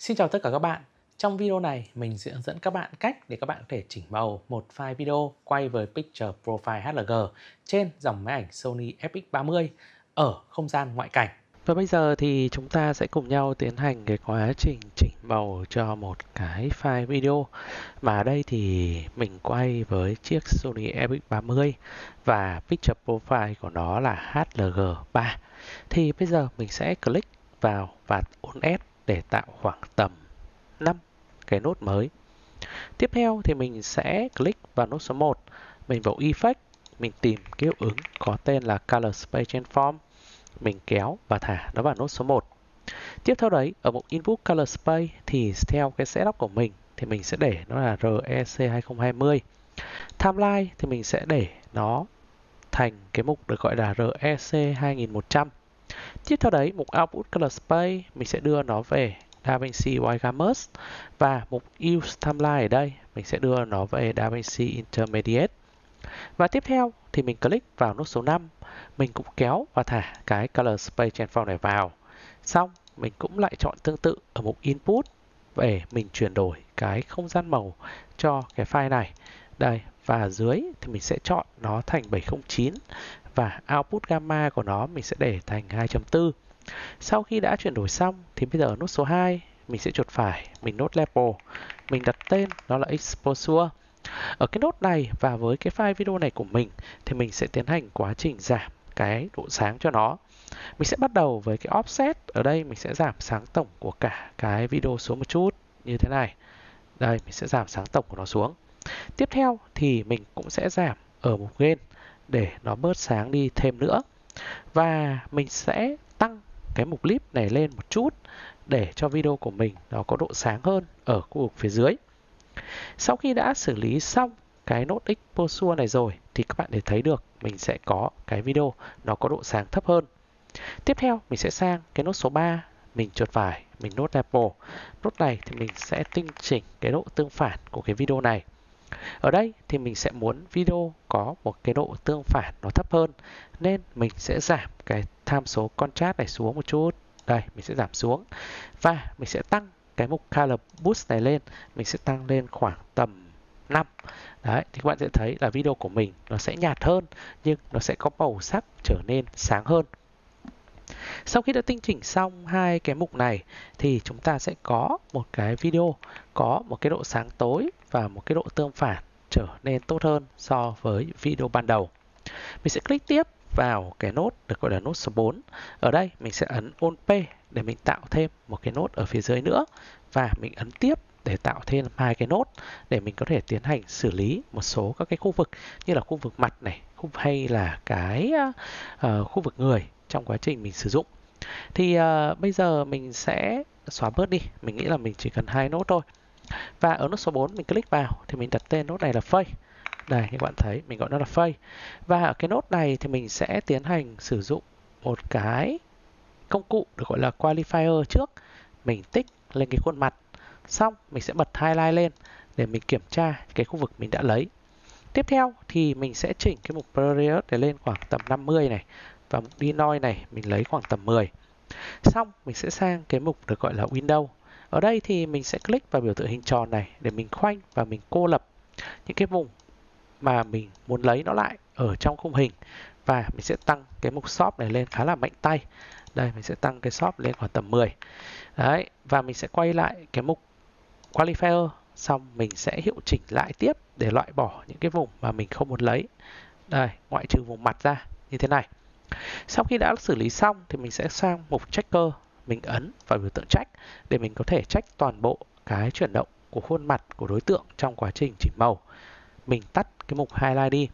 Xin chào tất cả các bạn. Trong video này, mình sẽ hướng dẫn các bạn cách để các bạn có thể chỉnh màu một file video quay với Picture Profile HLG trên dòng máy ảnh Sony FX30 ở không gian ngoại cảnh. Và bây giờ thì chúng ta sẽ cùng nhau tiến hành cái quá trình chỉnh màu cho một cái file video. Mà ở đây thì mình quay với chiếc Sony FX30 và Picture Profile của nó là HLG3. Thì bây giờ mình sẽ click vào và Alt S để tạo khoảng tầm 5 cái nốt mới. Tiếp theo thì mình sẽ click vào nốt số 1. Mình vào Effect, mình tìm cái hiệu ứng có tên là Color Space Transform. Mình kéo và thả nó vào nốt số 1. Tiếp theo đấy, ở mục Input Color Space thì theo cái setup của mình thì mình sẽ để nó là REC 2020. Timeline thì mình sẽ để nó thành cái mục được gọi là REC 2100. Tiếp theo đấy, mục Output Color Space mình sẽ đưa nó về DaVinci White Gamut và mục Use Timeline ở đây mình sẽ đưa nó về DaVinci Intermediate. Và tiếp theo thì mình click vào nốt số 5, mình cũng kéo và thả cái Color Space Transform này vào. Xong, mình cũng lại chọn tương tự ở mục Input để mình chuyển đổi cái không gian màu cho cái file này. Đây, và dưới thì mình sẽ chọn nó thành 709 và Output Gamma của nó mình sẽ để thành 2.4. Sau khi đã chuyển đổi xong thì bây giờ ở nốt số 2 mình sẽ chuột phải, mình nốt Level, mình đặt tên đó là Exposure. Ở cái nốt này và với cái file video này của mình thì mình sẽ tiến hành quá trình giảm cái độ sáng cho nó. Mình sẽ bắt đầu với cái Offset, ở đây mình sẽ giảm sáng tổng của cả cái video xuống một chút như thế này. Đây, mình sẽ giảm sáng tổng của nó xuống. Tiếp theo thì mình cũng sẽ giảm ở mục Gain để nó bớt sáng đi thêm nữa. Và mình sẽ tăng cái mục clip này lên một chút để cho video của mình nó có độ sáng hơn ở khu vực phía dưới. Sau khi đã xử lý xong cái nốt Exposure này rồi thì các bạn để thấy được mình sẽ có cái video nó có độ sáng thấp hơn. Tiếp theo mình sẽ sang cái nốt số 3, mình chuột phải, mình nốt Level. Nốt này thì mình sẽ tinh chỉnh cái độ tương phản của cái video này. Ở đây thì mình sẽ muốn video có một cái độ tương phản nó thấp hơn nên mình sẽ giảm cái tham số contrast này xuống một chút. Đây, mình sẽ giảm xuống và mình sẽ tăng cái mục Color Boost này lên, mình sẽ tăng lên khoảng tầm 5. Đấy, thì các bạn sẽ thấy là video của mình nó sẽ nhạt hơn nhưng nó sẽ có màu sắc trở nên sáng hơn. Sau khi đã tinh chỉnh xong hai cái mục này thì chúng ta sẽ có một cái video có một cái độ sáng tối và một cái độ tương phản trở nên tốt hơn so với video ban đầu. Mình sẽ click tiếp vào cái nốt được gọi là nốt số 4. Ở đây mình sẽ ấn Alt P để mình tạo thêm một cái nốt ở phía dưới nữa và mình ấn tiếp để tạo thêm hai cái nốt để mình có thể tiến hành xử lý một số các cái khu vực như là khu vực mặt này, hay là cái khu vực người trong quá trình mình sử dụng. Thì bây giờ mình sẽ xóa bớt đi, mình nghĩ là mình chỉ cần hai nốt thôi. Và ở nốt số 4 mình click vào thì mình đặt tên nốt này là Fade. Đây, như các bạn thấy mình gọi nó là Fade. Và ở cái nốt này thì mình sẽ tiến hành sử dụng một cái công cụ được gọi là Qualifier trước. Mình tích lên cái khuôn mặt, xong mình sẽ bật highlight lên để mình kiểm tra cái khu vực mình đã lấy. Tiếp theo thì mình sẽ chỉnh cái mục Period để lên khoảng tầm 50 này và mục Denoise này mình lấy khoảng tầm 10. Xong mình sẽ sang cái mục được gọi là Window. Ở đây thì mình sẽ click vào biểu tượng hình tròn này để mình khoanh và mình cô lập những cái vùng mà mình muốn lấy nó lại ở trong khung hình. Và mình sẽ tăng cái mục Shop này lên khá là mạnh tay. Đây, mình sẽ tăng cái Shop lên khoảng tầm 10. Đấy, và mình sẽ quay lại cái mục Qualifier. Xong mình sẽ hiệu chỉnh lại tiếp để loại bỏ những cái vùng mà mình không muốn lấy. Đây, ngoại trừ vùng mặt ra như thế này. Sau khi đã xử lý xong thì mình sẽ sang mục Checker. Mình ấn vào biểu tượng check để mình có thể check toàn bộ cái chuyển động của khuôn mặt của đối tượng trong quá trình chỉnh màu. Mình tắt cái mục Highlight đi.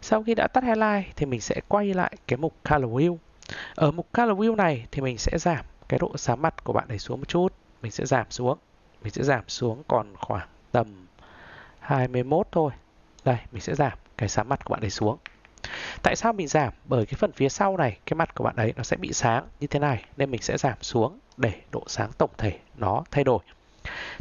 Sau khi đã tắt Highlight thì mình sẽ quay lại cái mục Color Wheel. Ở mục Color Wheel này thì mình sẽ giảm cái độ sáng mặt của bạn này xuống một chút. Mình sẽ giảm xuống. Mình sẽ giảm xuống còn khoảng tầm 21 thôi. Đây, mình sẽ giảm cái sáng mặt của bạn này xuống. Tại sao mình giảm? Bởi cái phần phía sau này, cái mặt của bạn ấy nó sẽ bị sáng như thế này nên mình sẽ giảm xuống để độ sáng tổng thể nó thay đổi.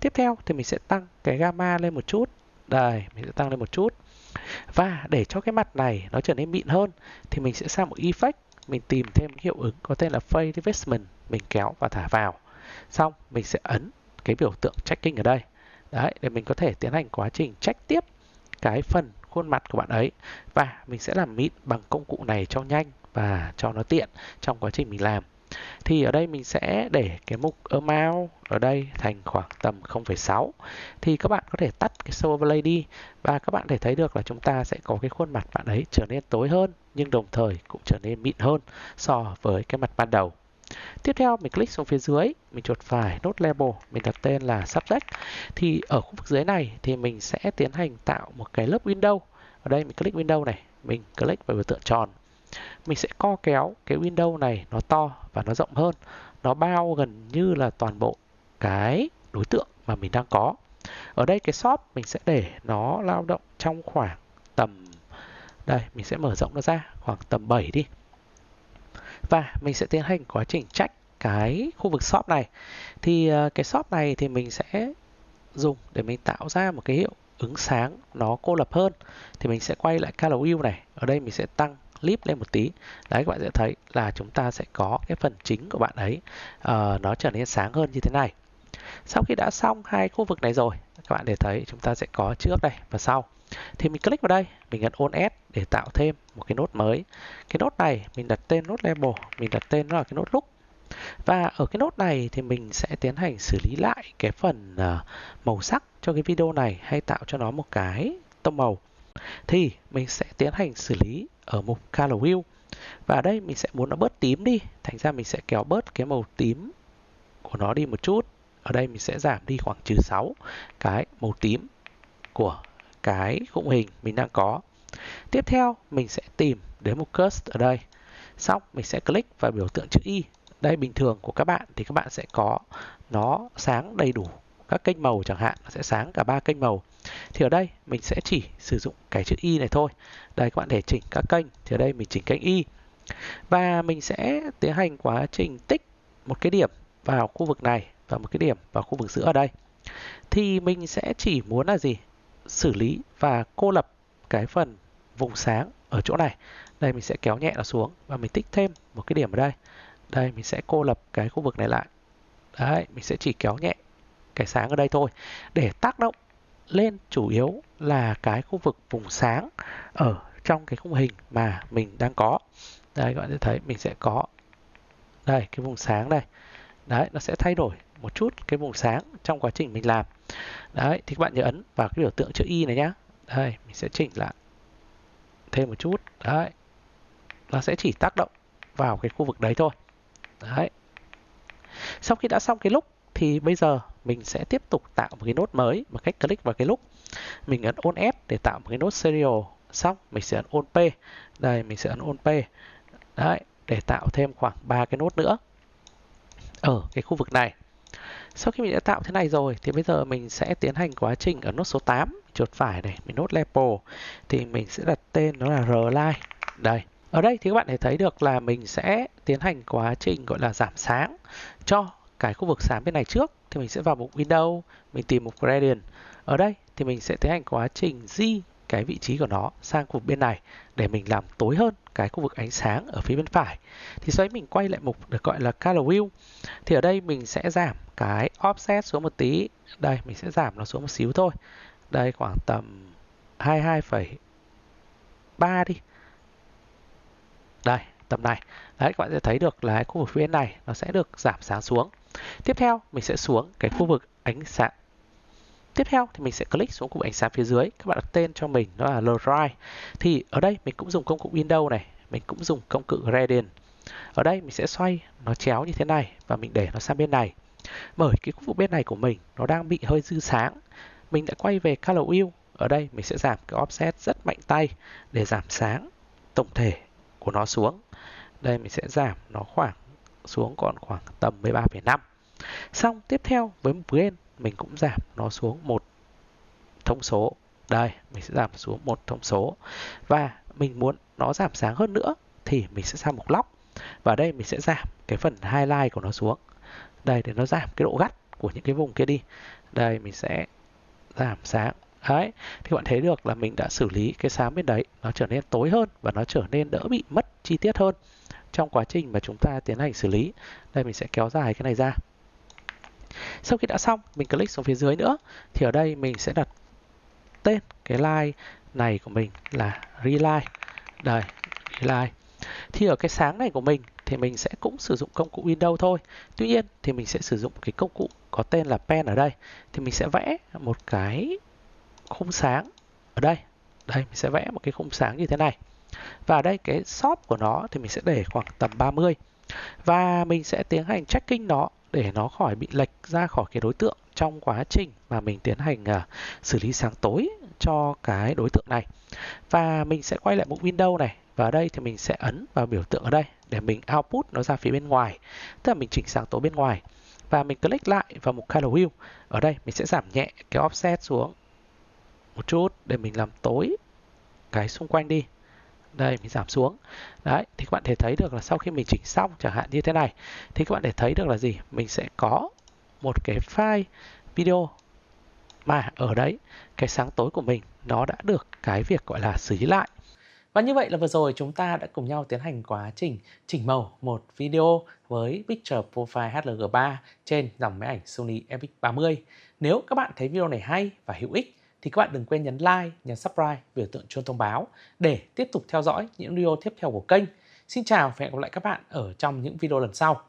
Tiếp theo thì mình sẽ tăng cái gamma lên một chút. Đây, mình sẽ tăng lên một chút. Và để cho cái mặt này nó trở nên mịn hơn thì mình sẽ sang một Effect, mình tìm thêm cái hiệu ứng có tên là Fade Revestment, mình kéo và thả vào. Xong mình sẽ ấn cái biểu tượng tracking ở đây. Đấy, để mình có thể tiến hành quá trình check tiếp cái phần khuôn mặt của bạn ấy. Và mình sẽ làm mịn bằng công cụ này cho nhanh và cho nó tiện trong quá trình mình làm. Thì ở đây mình sẽ để cái mục amount ở đây thành khoảng tầm 0,6. Thì các bạn có thể tắt cái show overlay đi và các bạn thể thấy được là chúng ta sẽ có cái khuôn mặt bạn ấy trở nên tối hơn nhưng đồng thời cũng trở nên mịn hơn so với cái mặt ban đầu. Tiếp theo mình click xuống phía dưới, mình chuột phải nốt label, mình đặt tên là subject. Thì ở khu vực dưới này thì mình sẽ tiến hành tạo một cái lớp window. Ở đây mình click window này, mình click vào biểu tượng tròn. Mình sẽ co kéo cái window này nó to và nó rộng hơn. Nó bao gần như là toàn bộ cái đối tượng mà mình đang có. Ở đây cái shop mình sẽ để nó lao động trong khoảng tầm, đây mình sẽ mở rộng nó ra khoảng tầm 7 đi. Và mình sẽ tiến hành quá trình check cái khu vực shop này. Thì cái shop này thì mình sẽ dùng để mình tạo ra một cái hiệu ứng sáng nó cô lập hơn. Thì mình sẽ quay lại color wheel này. Ở đây mình sẽ tăng clip lên một tí. Đấy, các bạn sẽ thấy là chúng ta sẽ có cái phần chính của bạn ấy nó trở nên sáng hơn như thế này. Sau khi đã xong hai khu vực này rồi, các bạn để thấy chúng ta sẽ có trước đây và sau. Thì mình click vào đây, mình nhấn Alt S để tạo thêm một cái nốt mới. Cái nốt này mình đặt tên nốt label, mình đặt tên nó là cái nốt look. Và ở cái nốt này thì mình sẽ tiến hành xử lý lại cái phần màu sắc cho cái video này hay tạo cho nó một cái tông màu. Thì mình sẽ tiến hành xử lý ở mục Color Wheel. Và ở đây mình sẽ muốn nó bớt tím đi, thành ra mình sẽ kéo bớt cái màu tím của nó đi một chút. Ở đây mình sẽ giảm đi khoảng trừ 6 cái màu tím của cái khung hình mình đang có. Tiếp theo mình sẽ tìm đến một cursor ở đây. Xong mình sẽ click vào biểu tượng chữ Y. Đây bình thường của các bạn thì các bạn sẽ có nó sáng đầy đủ các kênh màu chẳng hạn, nó sẽ sáng cả 3 kênh màu. Thì ở đây mình sẽ chỉ sử dụng cái chữ Y này thôi. Đây các bạn để chỉnh các kênh thì ở đây mình chỉnh kênh Y. Và mình sẽ tiến hành quá trình tích một cái điểm vào khu vực này và một cái điểm vào khu vực giữa ở đây. Thì mình sẽ chỉ muốn là gì? Xử lý và cô lập cái phần vùng sáng ở chỗ này. Đây mình sẽ kéo nhẹ nó xuống và mình tích thêm một cái điểm ở đây. Đây mình sẽ cô lập cái khu vực này lại. Đấy, mình sẽ chỉ kéo nhẹ cái sáng ở đây thôi để tác động lên chủ yếu là cái khu vực vùng sáng ở trong cái khung hình mà mình đang có. Đây các bạn sẽ thấy mình sẽ có đây cái vùng sáng đây. Đấy, nó sẽ thay đổi một chút cái vùng sáng trong quá trình mình làm. Đấy, thì các bạn nhớ ấn vào cái biểu tượng chữ Y này nhá. Đây, mình sẽ chỉnh lại thêm một chút. Đấy, nó sẽ chỉ tác động vào cái khu vực đấy thôi. Đấy. Sau khi đã xong cái look thì bây giờ mình sẽ tiếp tục tạo một cái nốt mới bằng cách click vào cái look. Mình ấn Alt S để tạo một cái nốt serial. Xong mình sẽ ấn Alt P. Đây mình sẽ ấn Alt P. Đấy, để tạo thêm khoảng 3 cái nốt nữa ở cái khu vực này. Sau khi mình đã tạo thế này rồi thì bây giờ mình sẽ tiến hành quá trình ở nốt số 8, chuột phải này, mình nốt label thì mình sẽ đặt tên nó là R-Line. Đây. Ở đây thì các bạn thể thấy được là mình sẽ tiến hành quá trình gọi là giảm sáng cho cái khu vực sáng bên này trước. Thì mình sẽ vào mục Window, mình tìm mục Gradient. Ở đây thì mình sẽ tiến hành quá trình di cái vị trí của nó sang khu vực bên này để mình làm tối hơn cái khu vực ánh sáng ở phía bên phải. Thì sau đấy mình quay lại mục được gọi là Color Wheel. Thì ở đây mình sẽ giảm cái offset xuống một tí. Đây mình sẽ giảm nó xuống một xíu thôi. Đây khoảng tầm 22,3 đi. Đây, tầm này. Đấy, các bạn sẽ thấy được là khu vực phía bên này nó sẽ được giảm sáng xuống. Tiếp theo, mình sẽ xuống cái khu vực ánh sáng. Tiếp theo thì mình sẽ click xuống khu vực ánh sáng phía dưới. Các bạn đặt tên cho mình đó là Loride. Thì ở đây mình cũng dùng công cụ Window này. Mình cũng dùng công cụ Gradient. Ở đây mình sẽ xoay nó chéo như thế này và mình để nó sang bên này. Bởi cái khu vực bên này của mình nó đang bị hơi dư sáng. Mình đã quay về Color Wheel. Ở đây mình sẽ giảm cái offset rất mạnh tay để giảm sáng tổng thể của nó xuống. Đây mình sẽ giảm nó khoảng xuống còn khoảng tầm 13,5. Xong tiếp theo với một gain mình cũng giảm nó xuống một thông số. Đây mình sẽ giảm xuống một thông số. Và mình muốn nó giảm sáng hơn nữa thì mình sẽ sang mục lock. Và đây mình sẽ giảm cái phần highlight của nó xuống. Đây để nó giảm cái độ gắt của những cái vùng kia đi. Đây mình sẽ giảm sáng. Đấy, thì bạn thấy được là mình đã xử lý cái sáng bên đấy nó trở nên tối hơn và nó trở nên đỡ bị mất chi tiết hơn trong quá trình mà chúng ta tiến hành xử lý. Đây mình sẽ kéo dài cái này ra. Sau khi đã xong, mình click xuống phía dưới nữa thì ở đây mình sẽ đặt tên cái line này của mình là reline. Đây, reline. Thì ở cái sáng này của mình thì mình sẽ cũng sử dụng công cụ Windows thôi. Tuy nhiên thì mình sẽ sử dụng cái công cụ có tên là pen ở đây. Thì mình sẽ vẽ một cái khung sáng ở đây. Đây, mình sẽ vẽ một cái khung sáng như thế này. Và ở đây cái shop của nó thì mình sẽ để khoảng tầm 30. Và mình sẽ tiến hành checking nó để nó khỏi bị lệch ra khỏi cái đối tượng trong quá trình mà mình tiến hành xử lý sáng tối cho cái đối tượng này. Và mình sẽ quay lại mục Windows này. Và ở đây thì mình sẽ ấn vào biểu tượng ở đây để mình output nó ra phía bên ngoài. Tức là mình chỉnh sáng tối bên ngoài. Và mình click lại vào mục Color Wheel. Ở đây mình sẽ giảm nhẹ cái offset xuống một chút để mình làm tối cái xung quanh đi. Đây, mình giảm xuống. Đấy, thì các bạn thể thấy được là sau khi mình chỉnh xong chẳng hạn như thế này thì các bạn thể thấy được là gì? Mình sẽ có một cái file video mà ở đấy cái sáng tối của mình nó đã được cái việc gọi là xử lý lại. Và như vậy là vừa rồi chúng ta đã cùng nhau tiến hành quá trình chỉnh màu một video với Picture Profile HLG3 trên dòng máy ảnh Sony FX30. Nếu các bạn thấy video này hay và hữu ích thì các bạn đừng quên nhấn like, nhấn subscribe, biểu tượng chuông thông báo để tiếp tục theo dõi những video tiếp theo của kênh. Xin chào và hẹn gặp lại các bạn ở trong những video lần sau.